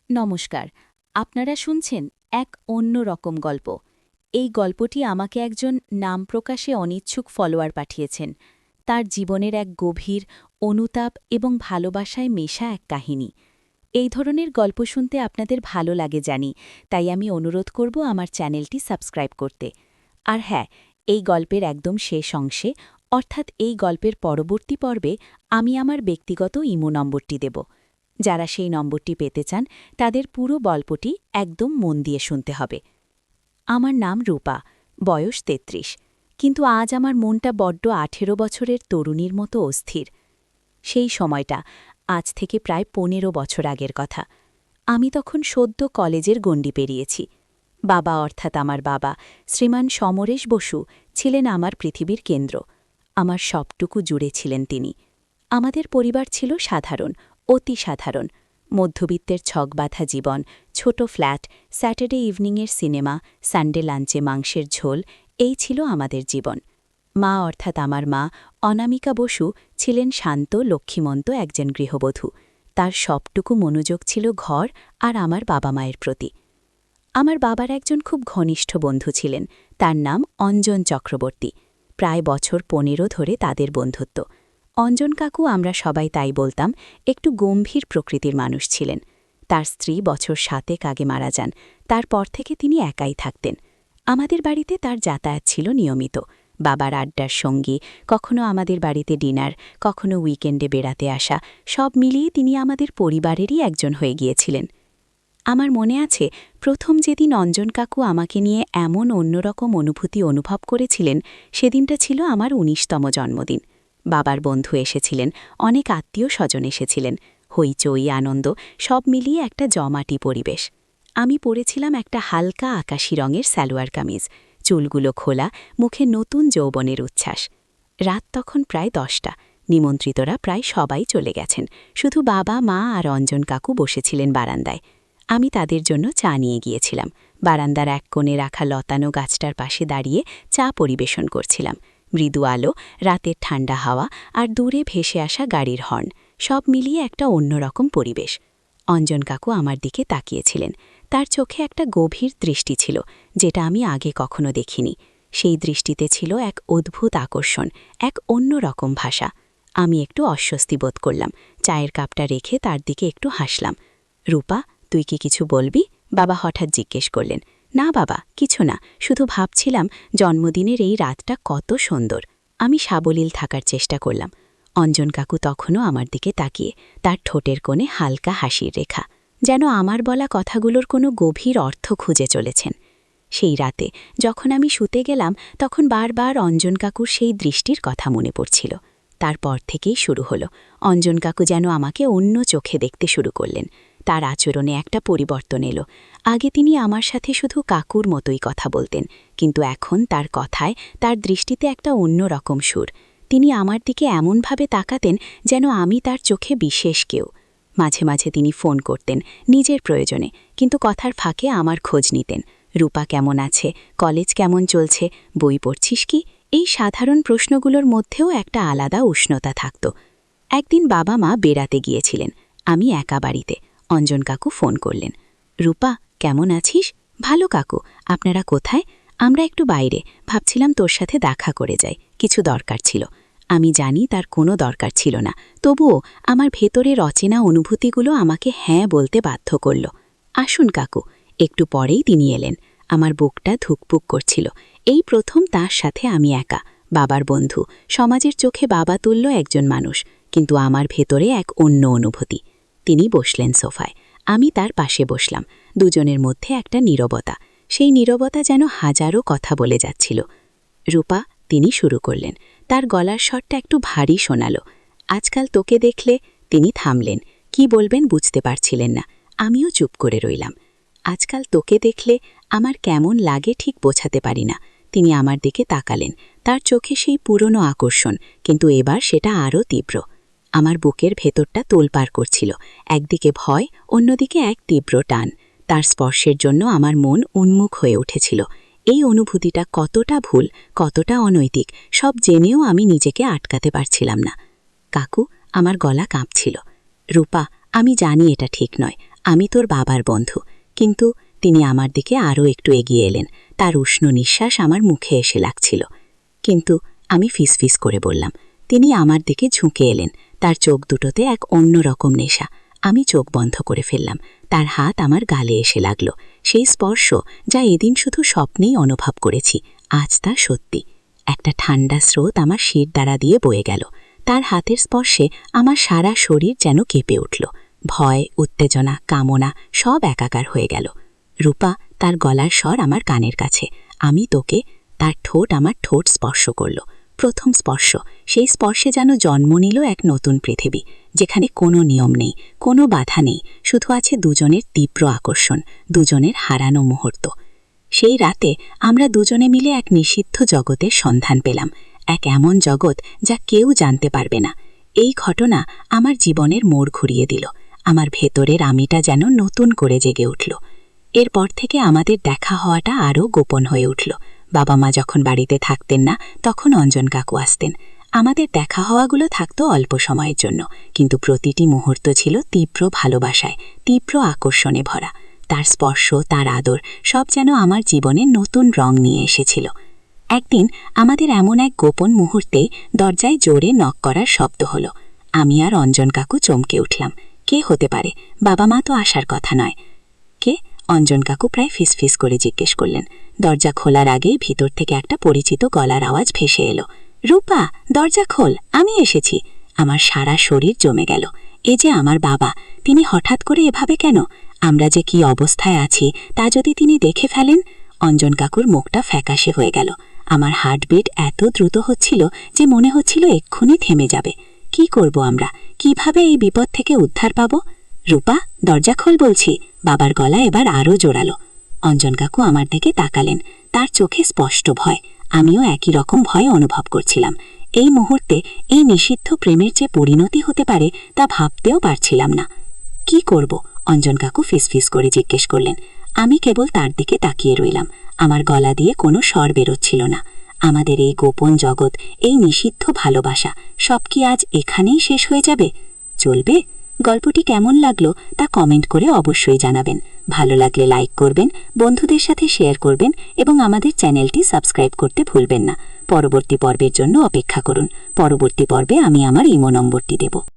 নমস্কার। আপনারা শুনছেন এক অন্য রকম গল্প। এই গল্পটি আমাকে একজন নাম প্রকাশে অনিচ্ছুক ফলোয়ার পাঠিয়েছেন। তার জীবনের এক গভীর অনুতাপ এবং ভালোবাসায় মেশা এক কাহিনী। এই ধরনের গল্প শুনতে আপনাদের ভালো লাগে জানি, তাই আমি অনুরোধ করব আমার চ্যানেলটি সাবস্ক্রাইব করতে। আর হ্যাঁ, এই গল্পের একদম শেষ অংশে, অর্থাৎ এই গল্পের পরবর্তী পর্বে, আমি আমার ব্যক্তিগত ইমো নম্বরটি দেব। যারা সেই নম্বরটি পেতে চান তাদের পুরো গল্পটি একদম মন দিয়ে শুনতে হবে। আমার নাম রূপা, বয়স ৩৩, কিন্তু আজ আমার মনটা বড্ড ১৮ বছরের তরুণীর মতো অস্থির। সেই সময়টা আজ থেকে প্রায় ১৫ বছর আগের কথা। আমি তখন সদ্য কলেজের গণ্ডি পেরিয়েছি। বাবা অর্থাৎ আমার বাবা, শ্রীমান সমরেশ বসু, ছিলেন আমার পৃথিবীর কেন্দ্র। আমার সবটুকু জুড়ে ছিলেন তিনি। আমাদের পরিবার ছিল সাধারণ, অতি সাধারণ। মধ্যবিত্তের ছকবাঁধা জীবন, ছোট ফ্ল্যাট, স্যাটারডে ইভিনিংয়ের সিনেমা, সানডে লাঞ্চে মাংসের ঝোল, এই ছিল আমাদের জীবন। মা অর্থাৎ আমার মা, অনামিকা বসু, ছিলেন শান্ত লক্ষ্মীমন্ত একজন গৃহবধূ। তার সবটুকু মনোযোগ ছিল ঘর আর আমার বাবা মায়ের প্রতি। আমার বাবার একজন খুব ঘনিষ্ঠ বন্ধু ছিলেন, তার নাম অঞ্জন চক্রবর্তী। প্রায় বছর ১৫ ধরে তাদের বন্ধুত্ব। অঞ্জন কাকু, আমরা সবাই তাই বলতাম, একটু গম্ভীর প্রকৃতির মানুষ ছিলেন। তার স্ত্রী বছর ৭ আগে মারা যান। তারপর থেকে তিনি একাই থাকতেন। আমাদের বাড়িতে তার যাতায়াত ছিল নিয়মিত। বাবার আড্ডার সঙ্গী, কখনো আমাদের বাড়িতে ডিনার, কখনো উইকেন্ডে বেড়াতে আসা, সব মিলিয়ে তিনি আমাদের পরিবারেরই একজন হয়ে গিয়েছিলেন। আমার মনে আছে, প্রথম যেদিন অঞ্জন কাকু আমাকে নিয়ে এমন অন্যরকম অনুভূতি অনুভব করেছিলেন, সেদিনটা ছিল আমার ১৯তম জন্মদিন। বাবার বন্ধু এসেছিলেন, অনেক আত্মীয় স্বজন এসেছিলেন, হইচই আনন্দ সব মিলিয়ে একটা জমাটি পরিবেশ। আমি পরেছিলাম একটা হালকা আকাশি রঙের সালোয়ার কামিজ, চুলগুলো খোলা, মুখে নতুন যৌবনের উচ্ছ্বাস। রাত তখন প্রায় ১০টা। নিমন্ত্রিতরা প্রায় সবাই চলে গেছেন, শুধু বাবা, মা আর অঞ্জন কাকু বসেছিলেন বারান্দায়। আমি তাদের জন্য চা নিয়ে গিয়েছিলাম। বারান্দার এক কোণে রাখা লতানো গাছটার পাশে দাঁড়িয়ে চা পরিবেশন করছিলাম। মৃদু আলো, রাতের ঠান্ডা হাওয়া আর দূরে ভেসে আসা গাড়ির হর্ন, সব মিলিয়ে একটা অন্যরকম পরিবেশ। অঞ্জন কাকু আমার দিকে তাকিয়েছিলেন। তার চোখে একটা গভীর দৃষ্টি ছিল, যেটা আমি আগে কখনো দেখিনি। সেই দৃষ্টিতে ছিল এক অদ্ভুত আকর্ষণ, এক অন্যরকম ভাষা। আমি একটু অস্বস্তি বোধ করলাম। চায়ের কাপটা রেখে তার দিকে একটু হাসলাম। রূপা, তুই কি কিছু বলবি? বাবা হঠাৎ জিজ্ঞেস করলেন। না বাবা, কিছু না, শুধু ভাবছিলাম জন্মদিনের এই রাতটা কত সুন্দর। আমি সাবলীল থাকার চেষ্টা করলাম। অঞ্জন কাকু তখনও আমার দিকে তাকিয়ে, তার ঠোঁটের কোণে হালকা হাসির রেখা, যেন আমার বলা কথাগুলোর কোনো গভীর অর্থ খুঁজে চলেছেন। সেই রাতে যখন আমি শুতে গেলাম, তখন বারবার অঞ্জন কাকুর সেই দৃষ্টির কথা মনে পড়ছিল। তারপর থেকেই শুরু হলো। অঞ্জন কাকু যেন আমাকে অন্য চোখে দেখতে শুরু করলেন। তার আচরণে একটা পরিবর্তন এলো। আগে তিনি আমার সাথে শুধু কাকুর মতোই কথা বলতেন, কিন্তু এখন তার কথায়, তার দৃষ্টিতে একটা অন্য রকম সুর। তিনি আমার দিকে এমনভাবে তাকাতেন যেন আমি তার চোখে বিশেষ কেউ। মাঝে মাঝে তিনি ফোন করতেন, নিজের প্রয়োজনে, কিন্তু কথার ফাঁকে আমার খোঁজ নিতেন। রূপা কেমন আছে, কলেজ কেমন চলছে, বই পড়ছিস কি, এই সাধারণ প্রশ্নগুলোর মধ্যেও একটা আলাদা উষ্ণতা থাকত। একদিন বাবা মা বেড়াতে গিয়েছিলেন, আমি একা বাড়িতে। অঞ্জন কাকু ফোন করলেন। রূপা, কেমন আছিস? ভালো কাকু, আপনারা কোথায়? আমরা একটু বাইরে, ভাবছিলাম তোর সাথে দেখা করে যাই, কিছু দরকার ছিল। আমি জানি তার কোনো দরকার ছিল না, তবুও আমার ভেতরের অচেনা অনুভূতিগুলো আমাকে হ্যাঁ বলতে বাধ্য করল। আসুন কাকু। একটু পরেই তিনি এলেন। আমার বুকটা ধুকপুক করছিল। এই প্রথম তার সাথে আমি একা, বাবার বন্ধু, সমাজের চোখে বাবা তুল্য একজন মানুষ, কিন্তু আমার ভেতরে এক অন্য অনুভূতি। তিনি বসলেন সোফায়, আমি তার পাশে বসলাম। দুজনের মধ্যে একটা নীরবতা, সেই নীরবতা যেন হাজারো কথা বলে যাচ্ছিল। রূপা, তিনি শুরু করলেন। তার গলার স্বরটা একটু ভারী শোনালো। আজকাল তোকে দেখলে। তিনি থামলেন, কি বলবেন বুঝতে পারছিলেন না। আমিও চুপ করে রইলাম। আজকাল তোকে দেখলে আমার কেমন লাগে ঠিক বোঝাতে পারি না। তিনি আমার দিকে তাকালেন, তার চোখে সেই পুরনো আকর্ষণ, কিন্তু এবার সেটা আরও তীব্র। আমার বুকের ভেতরটা তোলপাড় করছিল, একদিকে ভয়, অন্যদিকে এক তীব্র টান। তার স্পর্শের জন্য আমার মন উন্মুখ হয়ে উঠেছিল। এই অনুভূতিটা কতটা ভুল, কতটা অনৈতিক, সব জেনেও আমি নিজেকে আটকাতে পারছিলাম না। কাকু, আমার গলা কাঁপছিল। রূপা, আমি জানি এটা ঠিক নয়, আমি তোর বাবার বন্ধু। কিন্তু তিনি আমার দিকে আরও একটু এগিয়ে এলেন। তার উষ্ণ নিঃশ্বাস আমার মুখে এসে লাগছিল। কিন্তু আমি ফিসফিস করে বললাম। তিনি আমার দিকে ঝুঁকে এলেন। তার চোখ দুটোতে এক অন্যরকম নেশা। আমি চোখ বন্ধ করে ফেললাম। তার হাত আমার গালে এসে লাগল। সেই স্পর্শ যা এদিন শুধু স্বপ্নেই অনুভব করেছি, আজ তা সত্যি। একটা ঠান্ডা স্রোত আমার শির দ্বারা দিয়ে বয়ে গেল। তার হাতের স্পর্শে আমার সারা শরীর যেন কেঁপে উঠল। ভয়, উত্তেজনা, কামনা সব একাকার হয়ে গেল। রূপা, তার গলার স্বর আমার কানের কাছে। আমি তোকে। তার ঠোঁট আমার ঠোঁট স্পর্শ করল। প্রথম স্পর্শ। সেই স্পর্শে যেন জন্ম নিল এক নতুন পৃথিবী, যেখানে কোনো নিয়ম নেই, কোনো বাধা নেই, শুধু আছে দুজনের তীব্র আকর্ষণ, দুজনের হারানো মুহূর্ত। সেই রাতে আমরা দুজনে মিলে এক নিষিদ্ধ জগতের সন্ধান পেলাম, এক এমন জগৎ যা কেউ জানতে পারবে না। এই ঘটনা আমার জীবনের মোড় ঘুরিয়ে দিল। আমার ভেতরের আমিটা যেন নতুন করে জেগে উঠল। এরপর থেকে আমাদের দেখা হওয়াটা আরও গোপন হয়ে উঠল। বাবা মা যখন বাড়িতে থাকতেন না, তখন অঞ্জন কাকু আসতেন। আমাদের দেখা হওয়াগুলো থাকতো অল্প সময়ের জন্য, কিন্তু প্রতিটি মুহূর্ত ছিল তীব্র ভালোবাসায়, তীব্র আকর্ষণে ভরা। তার স্পর্শ, তার আদর সব যেন আমার জীবনে নতুন রং নিয়ে এসেছিল। একদিন আমাদের এমন এক গোপন মুহূর্তে দরজায় জোরে নক করার শব্দ হলো। আমি আর অঞ্জন কাকু চমকে উঠলাম। কে হতে পারে? বাবা মা তো আসার কথা নয়। কে? অঞ্জন কাকু প্রায় ফিসফিস করে জিজ্ঞেস করলেন। দরজা খোলার আগেই ভিতর থেকে একটা পরিচিত গলার আওয়াজ ভেসে এলো। রূপা, দরজা খোল, আমি এসেছি। আমার সারা শরীর জমে গেল। এ যে আমার বাবা, তিনি হঠাৎ করে এভাবে কেন? আমরা যে কি অবস্থায় আছি তা যদি তিনি দেখে ফেলেন? অঞ্জন কাকুর মুখটা ফ্যাকাশে হয়ে গেল। আমার হার্টবিট এত দ্রুত হচ্ছিল যে মনে হচ্ছিল এক্ষুনি থেমে যাবে। কি করব আমরা? কিভাবে এই বিপদ থেকে উদ্ধার পাব? রূপা, দরজা খোল বলছি। বাবার গলা এবার আরও জোরালো। অঞ্জন কাকু আমার দিকে তাকালেন। তার চোখে স্পষ্ট ভয়। আমিও একই রকম ভয় অনুভব করছিলাম। এই মুহূর্তে এই নিষিদ্ধ প্রেমের যে পরিণতি হতে পারে তা ভাবতেও পারছিলাম না। কি করব? অঞ্জন কাকু ফিসফিস করে জিজ্ঞেস করলেন। আমি কেবল তার দিকে তাকিয়ে রইলাম। আমার গলা দিয়ে কোনো স্বর বেরোচ্ছিল না। আমাদের এই গোপন জগৎ, এই নিষিদ্ধ ভালোবাসা সব কি আজ এখানেই শেষ হয়ে যাবে? চলবে? গল্পটি কেমন লাগলো তা কমেন্ট করে অবশ্যই জানাবেন। ভালো লাগলে লাইক করবেন, বন্ধুদের সাথে শেয়ার করবেন এবং আমাদের চ্যানেলটি সাবস্ক্রাইব করতে ভুলবেন না। পরবর্তী পর্বের জন্য অপেক্ষা করুন। পরবর্তী পর্বে আমি আমার ইমো নম্বরটি দেব।